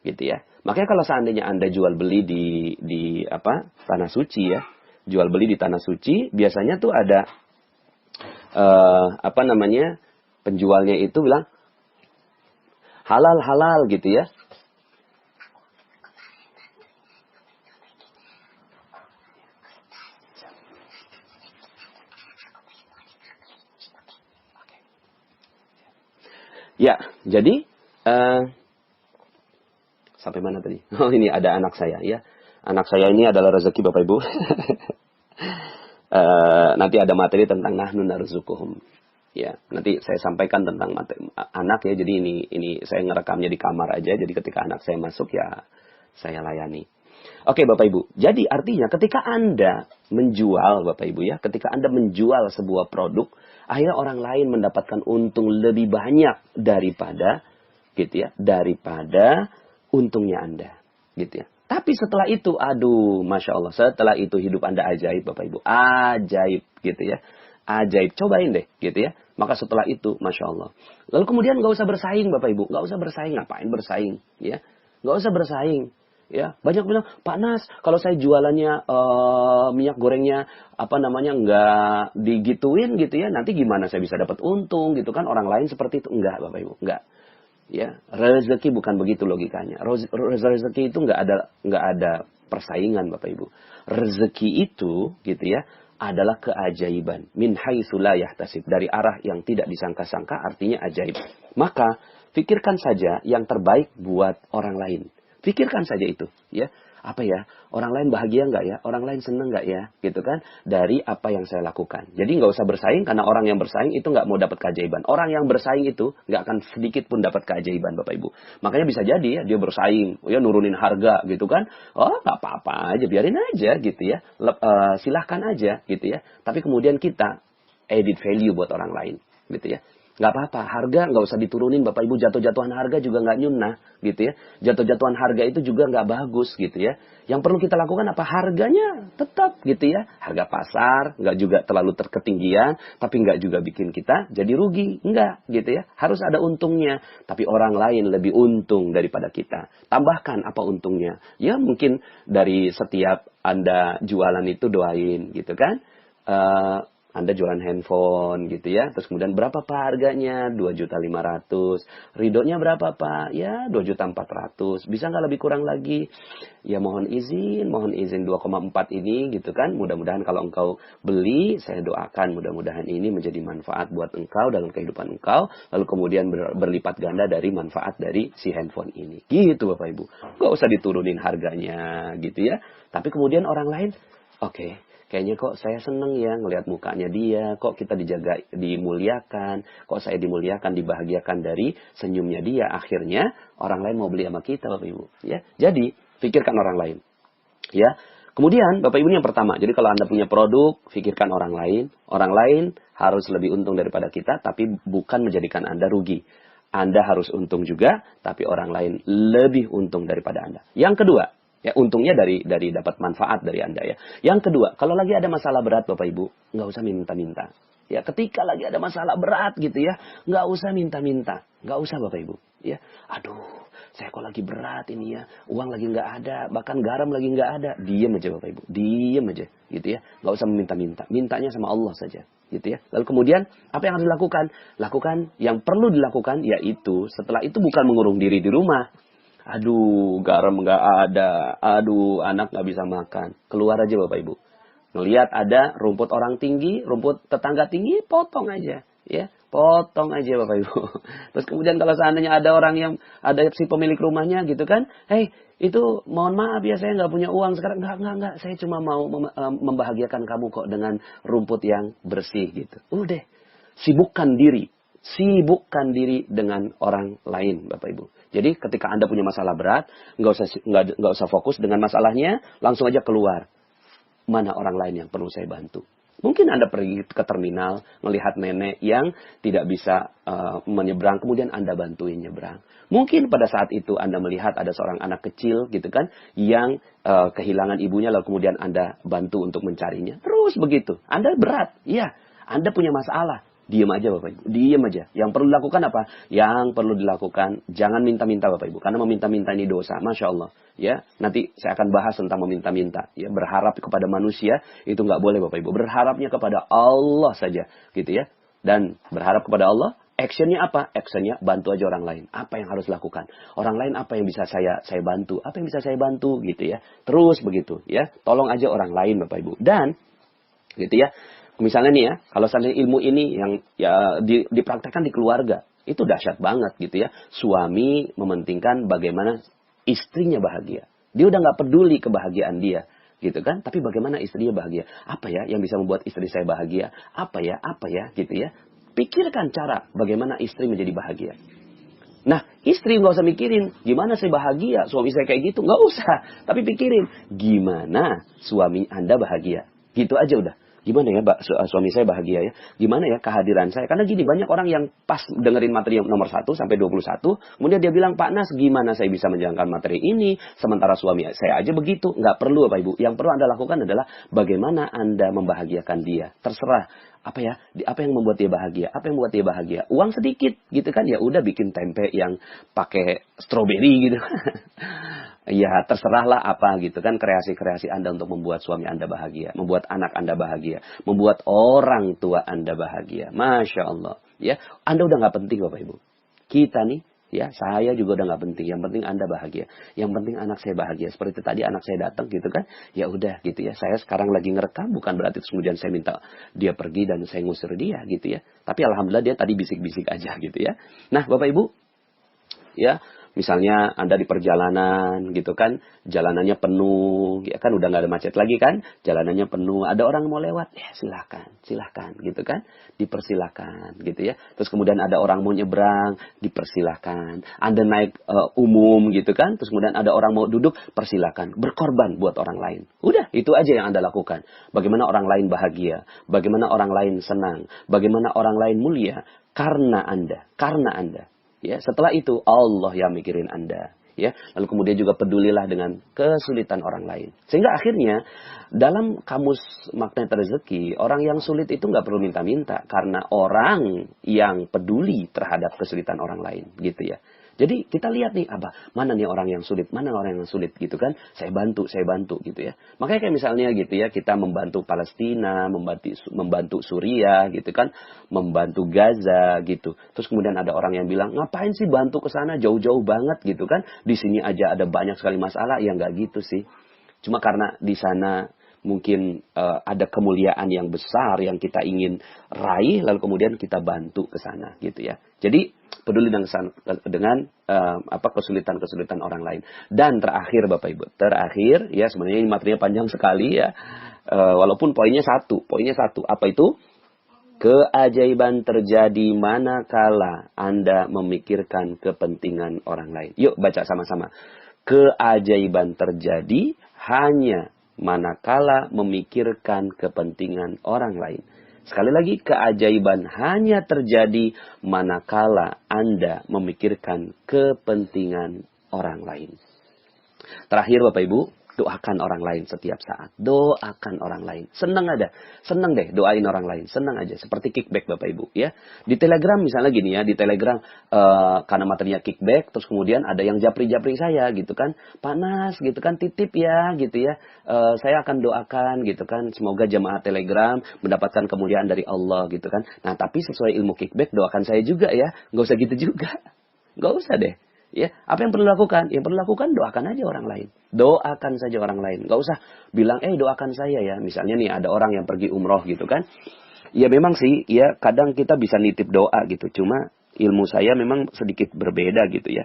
Gitu ya. Makanya kalau seandainya Anda jual beli di tanah suci ya, jual beli di tanah suci, biasanya tuh ada penjualnya itu bilang halal gitu ya. Ya, jadi sampai mana tadi? Oh, ini ada anak saya ya. Anak saya ini adalah rezeki Bapak Ibu. Nanti ada materi tentang nahnu narzuquhum. Ya, nanti saya sampaikan tentang anak ya. Jadi ini saya ngerekamnya di kamar aja. Jadi ketika anak saya masuk ya saya layani. Oke Bapak Ibu. Jadi artinya ketika Anda menjual Bapak Ibu ya, ketika Anda menjual sebuah produk, akhirnya orang lain mendapatkan untung lebih banyak daripada gitu ya, daripada untungnya Anda, gitu ya. Tapi setelah itu, aduh, Masya Allah, setelah itu hidup Anda ajaib, Bapak Ibu. Ajaib, gitu ya. Ajaib, cobain deh, gitu ya. Maka setelah itu, Masya Allah. Lalu kemudian nggak usah bersaing, Bapak Ibu. Nggak usah bersaing, ngapain bersaing, ya. Nggak usah bersaing. Ya, banyak bilang, Pak Nas, kalau saya jualannya minyak gorengnya nggak digituin gitu ya, nanti gimana saya bisa dapat untung gitu kan? Orang lain seperti itu enggak, Bapak Ibu, enggak. Ya, rezeki bukan begitu logikanya. Rezeki itu nggak ada persaingan Bapak Ibu. Rezeki itu gitu ya adalah keajaiban. Min haitsu la yahtasib, dari arah yang tidak disangka-sangka, artinya ajaib. Maka pikirkan saja yang terbaik buat orang lain. Pikirkan saja itu, ya. Apa ya? Orang lain bahagia nggak ya? Orang lain seneng nggak ya? Gitu kan? Dari apa yang saya lakukan. Jadi nggak usah bersaing, karena orang yang bersaing itu nggak mau dapat keajaiban. Orang yang bersaing itu nggak akan sedikit pun dapat keajaiban, Bapak Ibu. Makanya bisa jadi ya, dia bersaing, ya nurunin harga gitu kan. Oh nggak apa-apa aja, biarin aja gitu ya. Silahkan aja gitu ya. Tapi kemudian kita edit value buat orang lain gitu ya. Nggak apa-apa, harga nggak usah diturunin Bapak Ibu, jatuh-jatuhan harga juga nggak nyunah gitu ya. Jatuh-jatuhan harga itu juga nggak bagus gitu ya. Yang perlu kita lakukan apa? Harganya tetap gitu ya. Harga pasar, nggak juga terlalu terketinggian, tapi nggak juga bikin kita jadi rugi. Nggak gitu ya. Harus ada untungnya, tapi orang lain lebih untung daripada kita. Tambahkan apa untungnya? Ya mungkin dari setiap Anda jualan itu doain gitu kan. Anda jualan handphone gitu ya. Terus kemudian berapa Pak harganya? 2.500.000. Ridhonya berapa Pak? Ya 2.400.000. Bisa nggak lebih kurang lagi? Ya mohon izin 2,4 ini gitu kan. Mudah-mudahan kalau engkau beli, saya doakan mudah-mudahan ini menjadi manfaat buat engkau dalam kehidupan engkau. Lalu kemudian berlipat ganda dari manfaat dari si handphone ini. Gitu Bapak Ibu. Nggak usah diturunin harganya gitu ya. Tapi kemudian orang lain, oke. Kayaknya kok saya seneng ya ngelihat mukanya dia, kok kita dijaga, dimuliakan, kok saya dimuliakan, dibahagiakan dari senyumnya dia. Akhirnya orang lain mau beli sama kita Bapak Ibu. Ya, jadi pikirkan orang lain. Ya, kemudian Bapak Ibu ini yang pertama. Jadi kalau Anda punya produk, pikirkan orang lain. Orang lain harus lebih untung daripada kita, tapi bukan menjadikan Anda rugi. Anda harus untung juga, tapi orang lain lebih untung daripada Anda. Yang kedua. Ya, untungnya dari dapat manfaat dari Anda ya. Yang kedua, kalau lagi ada masalah berat Bapak Ibu, nggak usah minta-minta. Ya, ketika lagi ada masalah berat gitu ya, nggak usah minta-minta. Nggak usah Bapak Ibu. Ya, aduh, saya kok lagi berat ini ya. Uang lagi nggak ada, bahkan garam lagi nggak ada. Diam aja Bapak Ibu, diam aja gitu ya. Nggak usah meminta-minta. Mintanya sama Allah saja. Gitu ya. Lalu kemudian, apa yang harus dilakukan? Lakukan yang perlu dilakukan, yaitu setelah itu bukan mengurung diri di rumah. Aduh, garam nggak ada. Aduh, anak nggak bisa makan. Keluar aja Bapak Ibu. Ngelihat ada rumput orang tinggi, rumput tetangga tinggi, potong aja. Ya, potong aja Bapak Ibu. Terus kemudian kalau seandainya ada orang yang, ada si pemilik rumahnya gitu kan. Hei, itu mohon maaf ya saya nggak punya uang sekarang. Nggak. Saya cuma mau membahagiakan kamu kok dengan rumput yang bersih gitu. Udah, sibukkan diri. Sibukkan diri dengan orang lain, Bapak Ibu. Jadi ketika Anda punya masalah berat, nggak usah fokus dengan masalahnya, langsung aja keluar. Mana orang lain yang perlu saya bantu? Mungkin Anda pergi ke terminal, melihat nenek yang tidak bisa menyeberang, kemudian Anda bantuin nyeberang. Mungkin pada saat itu Anda melihat ada seorang anak kecil, gitu kan, yang kehilangan ibunya, lalu kemudian Anda bantu untuk mencarinya. Terus begitu. Anda berat, iya. Anda punya masalah. Diam aja Bapak Ibu, diam aja. Yang perlu dilakukan apa? Yang perlu dilakukan, jangan minta-minta Bapak Ibu. Karena meminta-minta ini dosa, Masya Allah. Ya, nanti saya akan bahas tentang meminta-minta. Ya, berharap kepada manusia, itu nggak boleh Bapak Ibu. Berharapnya kepada Allah saja, gitu ya. Dan berharap kepada Allah, actionnya apa? Actionnya bantu aja orang lain. Apa yang harus dilakukan? Orang lain apa yang bisa saya bantu? Apa yang bisa saya bantu, gitu ya. Terus begitu, ya. Tolong aja orang lain Bapak Ibu. Dan, gitu ya. Misalnya nih ya, kalau seandainya ilmu ini yang ya dipraktekkan di keluarga, itu dahsyat banget gitu ya. Suami mementingkan bagaimana istrinya bahagia. Dia udah nggak peduli kebahagiaan dia, gitu kan? Tapi bagaimana istrinya bahagia? Apa ya yang bisa membuat istri saya bahagia? Apa ya, gitu ya. Pikirkan cara bagaimana istri menjadi bahagia. Nah, istri nggak usah mikirin gimana saya bahagia, suami saya kayak gitu, nggak usah. Tapi pikirin gimana suami Anda bahagia. Gitu aja udah. Gimana ya suami saya bahagia ya? Gimana ya kehadiran saya? Karena gini, banyak orang yang pas dengerin materi yang nomor 1 sampai 21, kemudian dia bilang, Pak Nas, gimana saya bisa menjalankan materi ini? Sementara suami saya aja begitu. Nggak perlu Bapak Ibu. Yang perlu Anda lakukan adalah bagaimana Anda membahagiakan dia. Terserah. Apa yang membuat dia bahagia? Apa yang membuat dia bahagia? Uang sedikit gitu kan? Ya udah bikin tempe yang pakai stroberi gitu. Ya terserahlah apa gitu kan, kreasi-kreasi Anda untuk membuat suami Anda bahagia, membuat anak Anda bahagia, membuat orang tua Anda bahagia. Masya Allah. Ya, Anda udah nggak penting Bapak Ibu. Kita nih, ya saya juga udah nggak penting. Yang penting Anda bahagia. Yang penting anak saya bahagia. Seperti tadi anak saya datang gitu kan, ya udah gitu ya. Saya sekarang lagi ngerekam, bukan berarti kemudian saya minta dia pergi dan saya ngusir dia gitu ya. Tapi alhamdulillah dia tadi bisik-bisik aja gitu ya. Nah Bapak Ibu, ya. Misalnya Anda di perjalanan gitu kan, jalanannya penuh, ya kan udah nggak ada macet lagi kan, jalanannya penuh, ada orang mau lewat, ya silahkan gitu kan, dipersilahkan gitu ya. Terus kemudian ada orang mau nyebrang, dipersilahkan. Anda naik umum gitu kan, terus kemudian ada orang mau duduk, persilahkan, berkorban buat orang lain. Udah, itu aja yang Anda lakukan. Bagaimana orang lain bahagia, bagaimana orang lain senang, bagaimana orang lain mulia. karena Anda, karena Anda. Ya, setelah itu Allah yang mikirin Anda. Ya, lalu kemudian juga pedulilah dengan kesulitan orang lain. Sehingga akhirnya dalam kamus magnet rezeki, orang yang sulit itu nggak perlu minta-minta karena orang yang peduli terhadap kesulitan orang lain, gitu ya. Jadi kita lihat nih, mana nih orang yang sulit, mana orang yang sulit gitu kan. Saya bantu gitu ya. Makanya kayak misalnya gitu ya, kita membantu Palestina, membantu Suriah gitu kan, membantu Gaza gitu. Terus kemudian ada orang yang bilang, ngapain sih bantu ke sana jauh-jauh banget gitu kan. Di sini aja ada banyak sekali masalah, ya nggak gitu sih. Cuma karena di sana mungkin ada kemuliaan yang besar yang kita ingin raih, lalu kemudian kita bantu ke sana gitu ya. Jadi peduli dengan kesulitan-kesulitan orang lain. Dan terakhir Bapak Ibu, terakhir ya, sebenarnya ini materinya panjang sekali ya. Walaupun poinnya satu, apa itu? Keajaiban terjadi manakala Anda memikirkan kepentingan orang lain. Yuk baca sama-sama. Keajaiban terjadi hanya manakala memikirkan kepentingan orang lain. Sekali lagi, keajaiban hanya terjadi manakala Anda memikirkan kepentingan orang lain. Terakhir Bapak Ibu, doakan orang lain setiap saat. Doakan orang lain. Senang deh doain orang lain. Senang aja. Seperti kickback Bapak Ibu ya. Di Telegram misalnya gini ya. Di Telegram karena materinya kickback. Terus kemudian ada yang japri-japri saya gitu kan. Panas gitu kan. Titip ya gitu ya. Saya akan doakan gitu kan. Semoga jemaah Telegram mendapatkan kemuliaan dari Allah gitu kan. Nah tapi sesuai ilmu kickback doakan saya juga ya. Nggak usah gitu juga. Nggak usah deh. Ya, apa yang perlu lakukan? Yang perlu lakukan doakan aja orang lain. Doakan saja orang lain. Nggak usah bilang, doakan saya ya. Misalnya nih ada orang yang pergi umroh gitu kan. Ya memang sih, ya kadang kita bisa nitip doa gitu. Cuma ilmu saya memang sedikit berbeda gitu ya.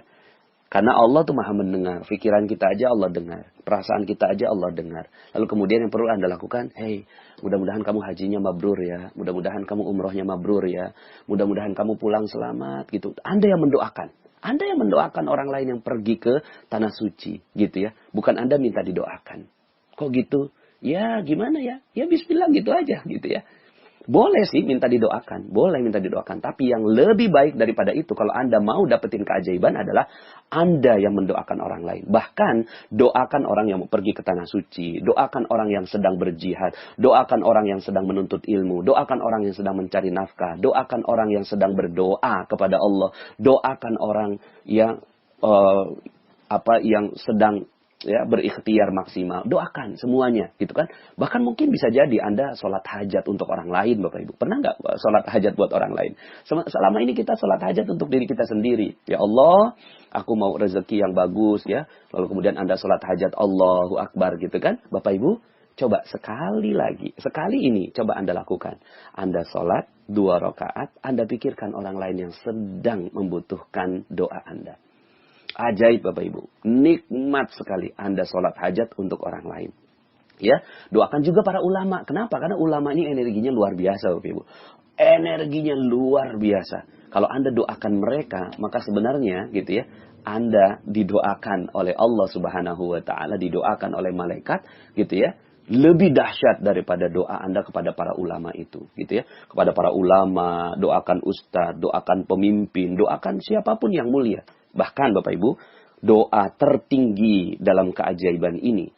Karena Allah tuh maha mendengar. Pikiran kita aja Allah dengar. Perasaan kita aja Allah dengar. Lalu kemudian yang perlu Anda lakukan, mudah-mudahan kamu hajinya mabrur ya. Mudah-mudahan kamu umrohnya mabrur ya. Mudah-mudahan kamu pulang selamat gitu. Anda yang mendoakan. Anda yang mendoakan orang lain yang pergi ke tanah suci gitu ya. Bukan Anda minta didoakan. Kok gitu? Ya gimana ya? Ya bismillah gitu aja gitu ya. Boleh sih minta didoakan, boleh minta didoakan. Tapi yang lebih baik daripada itu, kalau Anda mau dapetin keajaiban adalah Anda yang mendoakan orang lain. Bahkan doakan orang yang mau pergi ke tanah suci, doakan orang yang sedang berjihad, doakan orang yang sedang menuntut ilmu, doakan orang yang sedang mencari nafkah, doakan orang yang sedang berdoa kepada Allah, doakan orang yang yang sedang berikhtiar maksimal. Doakan semuanya, gitu kan. Bahkan mungkin bisa jadi Anda sholat hajat untuk orang lain, Bapak Ibu. Pernah nggak sholat hajat buat orang lain? Selama ini kita sholat hajat untuk diri kita sendiri. Ya Allah, aku mau rezeki yang bagus, ya. Lalu kemudian Anda sholat hajat, Allahu Akbar, gitu kan. Bapak Ibu, coba sekali ini, coba Anda lakukan. Anda sholat 2 rakaat, Anda pikirkan orang lain yang sedang membutuhkan doa Anda. Ajaib Bapak Ibu. Nikmat sekali Anda sholat hajat untuk orang lain. Ya, doakan juga para ulama. Kenapa? Karena ulama ini energinya luar biasa Bapak Ibu. Energinya luar biasa. Kalau Anda doakan mereka, maka sebenarnya gitu ya, Anda didoakan oleh Allah Subhanahu wa taala, didoakan oleh malaikat gitu ya. Lebih dahsyat daripada doa Anda kepada para ulama itu, gitu ya. Kepada para ulama, doakan ustadz, doakan pemimpin, doakan siapapun yang mulia. Bahkan Bapak Ibu, doa tertinggi dalam keajaiban ini,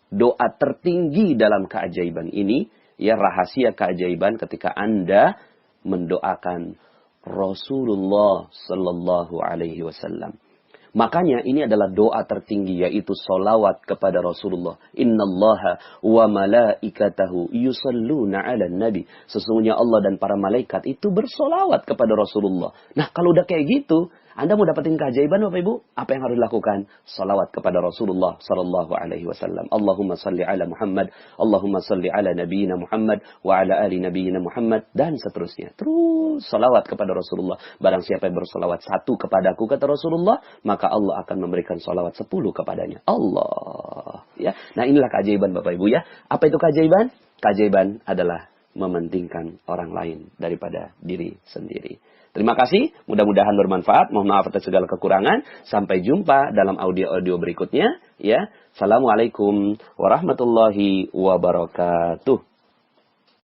ya rahasia keajaiban ketika Anda mendoakan Rasulullah Sallallahu Alaihi Wasallam. Makanya ini adalah doa tertinggi, yaitu solawat kepada Rasulullah. Innallaha wa malaikatahu yusalluna ala nabi. Sesungguhnya Allah dan para malaikat itu bersolawat kepada Rasulullah. Nah kalau udah kayak gitu, Anda mau dapetin keajaiban Bapak Ibu, apa yang harus dilakukan? Salawat kepada Rasulullah Sallallahu Alaihi Wasallam. Allahumma salli ala Muhammad, Allahumma salli ala nabiyina Muhammad, wa ala ali nabiyina Muhammad, dan seterusnya. Terus salawat kepada Rasulullah. Barang siapa yang bersalawat 1 kepadaku, kata Rasulullah, maka Allah akan memberikan salawat 10 kepadanya. Allah. Ya. Nah inilah keajaiban Bapak Ibu ya. Apa itu keajaiban? Keajaiban adalah mementingkan orang lain daripada diri sendiri. Terima kasih, mudah-mudahan bermanfaat. Mohon maaf atas segala kekurangan. Sampai jumpa dalam audio-audio berikutnya. Ya, Assalamualaikum warahmatullahi wabarakatuh.